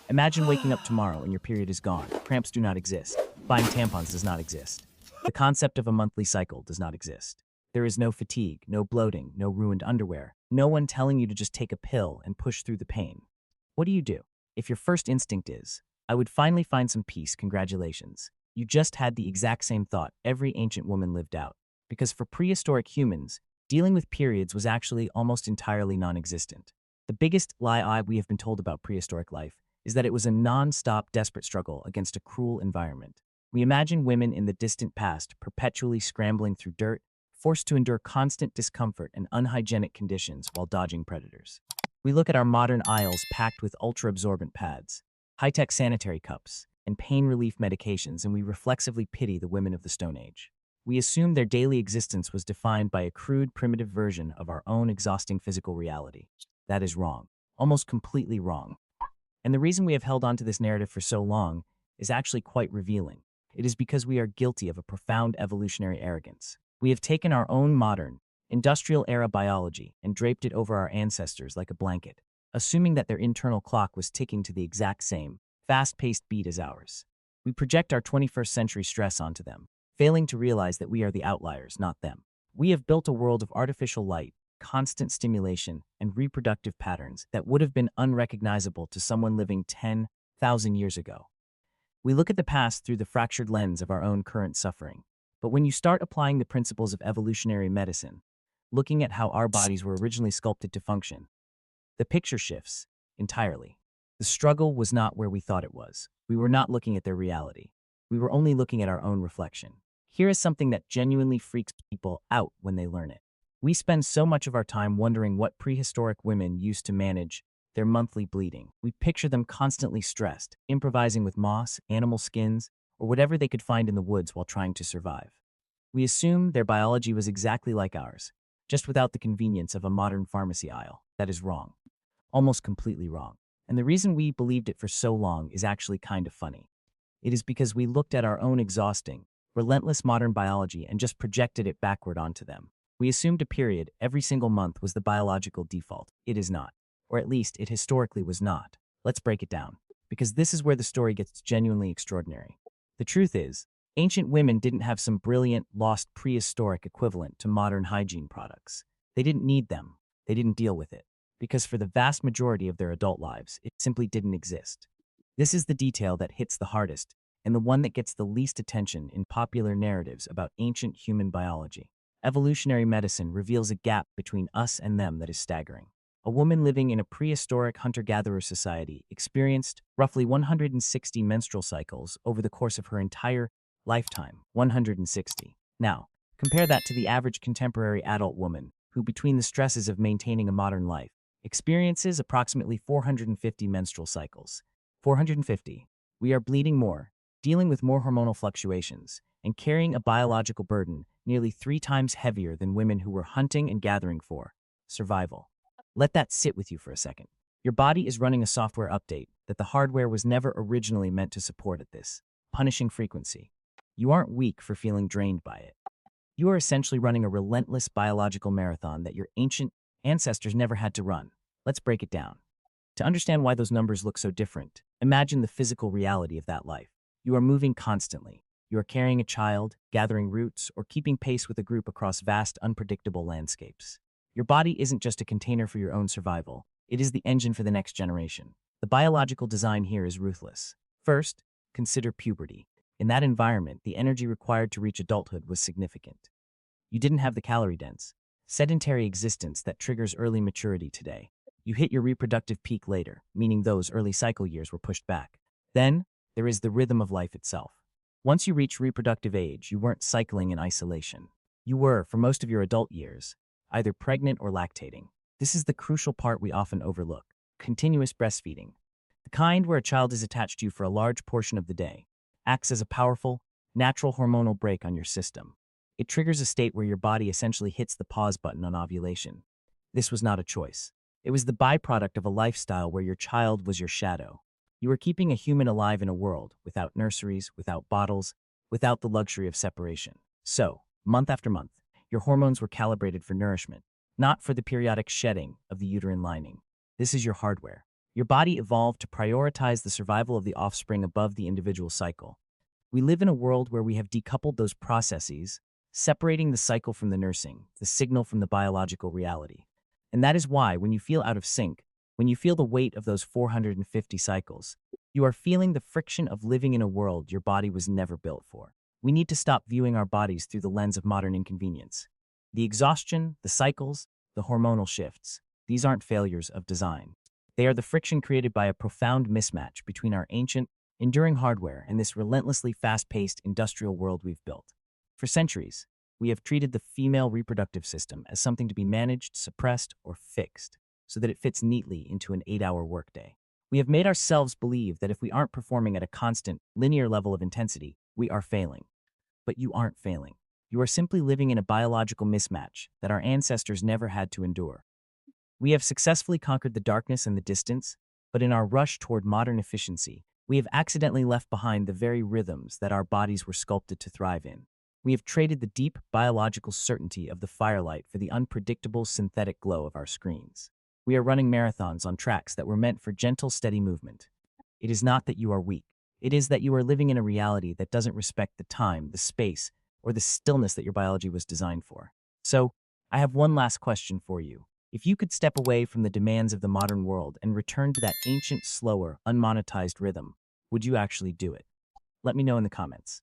Imagine waking up tomorrow and your period is gone. Cramps do not exist. Buying tampons does not exist. The concept of a monthly cycle does not exist. There is no fatigue, no bloating, no ruined underwear, no one telling you to just take a pill and push through the pain. What do you do? If your first instinct is, I would finally find some peace, congratulations. You just had the exact same thought every ancient woman lived out. Because for prehistoric humans, dealing with periods was actually almost entirely non-existent. The biggest lie we have been told about prehistoric life is that it was a non-stop, desperate struggle against a cruel environment. We imagine women in the distant past perpetually scrambling through dirt, forced to endure constant discomfort and unhygienic conditions while dodging predators. We look at our modern aisles packed with ultra-absorbent pads, high-tech sanitary cups, and pain relief medications, and we reflexively pity the women of the Stone Age. We assume their daily existence was defined by a crude, primitive version of our own exhausting physical reality. That is wrong. Almost completely wrong. And the reason we have held on to this narrative for so long is actually quite revealing. It is because we are guilty of a profound evolutionary arrogance. We have taken our own modern, industrial-era biology and draped it over our ancestors like a blanket, assuming that their internal clock was ticking to the exact same, fast-paced beat as ours. We project our 21st century stress onto them, failing to realize that we are the outliers, not them. We have built a world of artificial light, constant stimulation, and reproductive patterns that would have been unrecognizable to someone living 10,000 years ago. We look at the past through the fractured lens of our own current suffering. But when you start applying the principles of evolutionary medicine, looking at how our bodies were originally sculpted to function, the picture shifts entirely. The struggle was not where we thought it was. We were not looking at their reality. We were only looking at our own reflection. Here is something that genuinely freaks people out when they learn it. We spend so much of our time wondering what prehistoric women used to manage their monthly bleeding. We picture them constantly stressed, improvising with moss, animal skins, or whatever they could find in the woods while trying to survive. We assume their biology was exactly like ours, just without the convenience of a modern pharmacy aisle. That is wrong. Almost completely wrong. And the reason we believed it for so long is actually kind of funny. It is because we looked at our own exhausting, relentless modern biology and just projected it backward onto them. We assumed a period every single month was the biological default. It is not. Or at least it historically was not. Let's break it down, because this is where the story gets genuinely extraordinary. The truth is, ancient women didn't have some brilliant, lost prehistoric equivalent to modern hygiene products. They didn't need them. They didn't deal with it. Because for the vast majority of their adult lives, it simply didn't exist. This is the detail that hits the hardest, and the one that gets the least attention in popular narratives about ancient human biology. Evolutionary medicine reveals a gap between us and them that is staggering. A woman living in a prehistoric hunter-gatherer society experienced roughly 160 menstrual cycles over the course of her entire lifetime. 160. Now, compare that to the average contemporary adult woman who, between the stresses of maintaining a modern life, experiences approximately 450 menstrual cycles. 450. We are bleeding more, dealing with more hormonal fluctuations, and carrying a biological burden nearly 3 times heavier than women who were hunting and gathering for survival. Let that sit with you for a second. Your body is running a software update that the hardware was never originally meant to support at this punishing frequency. You aren't weak for feeling drained by it. You are essentially running a relentless biological marathon that your ancient ancestors never had to run. Let's break it down. To understand why those numbers look so different, imagine the physical reality of that life. You are moving constantly. You are carrying a child, gathering roots, or keeping pace with a group across vast, unpredictable landscapes. Your body isn't just a container for your own survival. It is the engine for the next generation. The biological design here is ruthless. First, consider puberty. In that environment, the energy required to reach adulthood was significant. You didn't have the calorie-dense, sedentary existence that triggers early maturity today. You hit your reproductive peak later, meaning those early cycle years were pushed back. Then, there is the rhythm of life itself. Once you reach reproductive age, you weren't cycling in isolation. You were, for most of your adult years, either pregnant or lactating. This is the crucial part we often overlook: continuous breastfeeding. The kind where a child is attached to you for a large portion of the day, acts as a powerful, natural hormonal brake on your system. It triggers a state where your body essentially hits the pause button on ovulation. This was not a choice. It was the byproduct of a lifestyle where your child was your shadow. You were keeping a human alive in a world without nurseries, without bottles, without the luxury of separation. So, month after month, your hormones were calibrated for nourishment, not for the periodic shedding of the uterine lining. This is your hardware. Your body evolved to prioritize the survival of the offspring above the individual cycle. We live in a world where we have decoupled those processes, separating the cycle from the nursing, the signal from the biological reality. And that is why, when you feel out of sync, when you feel the weight of those 450 cycles, you are feeling the friction of living in a world your body was never built for. We need to stop viewing our bodies through the lens of modern inconvenience. The exhaustion, the cycles, the hormonal shifts, these aren't failures of design. They are the friction created by a profound mismatch between our ancient, enduring hardware and this relentlessly fast-paced industrial world we've built. For centuries, we have treated the female reproductive system as something to be managed, suppressed, or fixed, so that it fits neatly into an 8-hour workday. We have made ourselves believe that if we aren't performing at a constant, linear level of intensity, we are failing. But you aren't failing. You are simply living in a biological mismatch that our ancestors never had to endure. We have successfully conquered the darkness and the distance, but in our rush toward modern efficiency, we have accidentally left behind the very rhythms that our bodies were sculpted to thrive in. We have traded the deep biological certainty of the firelight for the unpredictable synthetic glow of our screens. We are running marathons on tracks that were meant for gentle, steady movement. It is not that you are weak. It is that you are living in a reality that doesn't respect the time, the space, or the stillness that your biology was designed for. So, I have one last question for you. If you could step away from the demands of the modern world and return to that ancient, slower, unmonetized rhythm, would you actually do it? Let me know in the comments.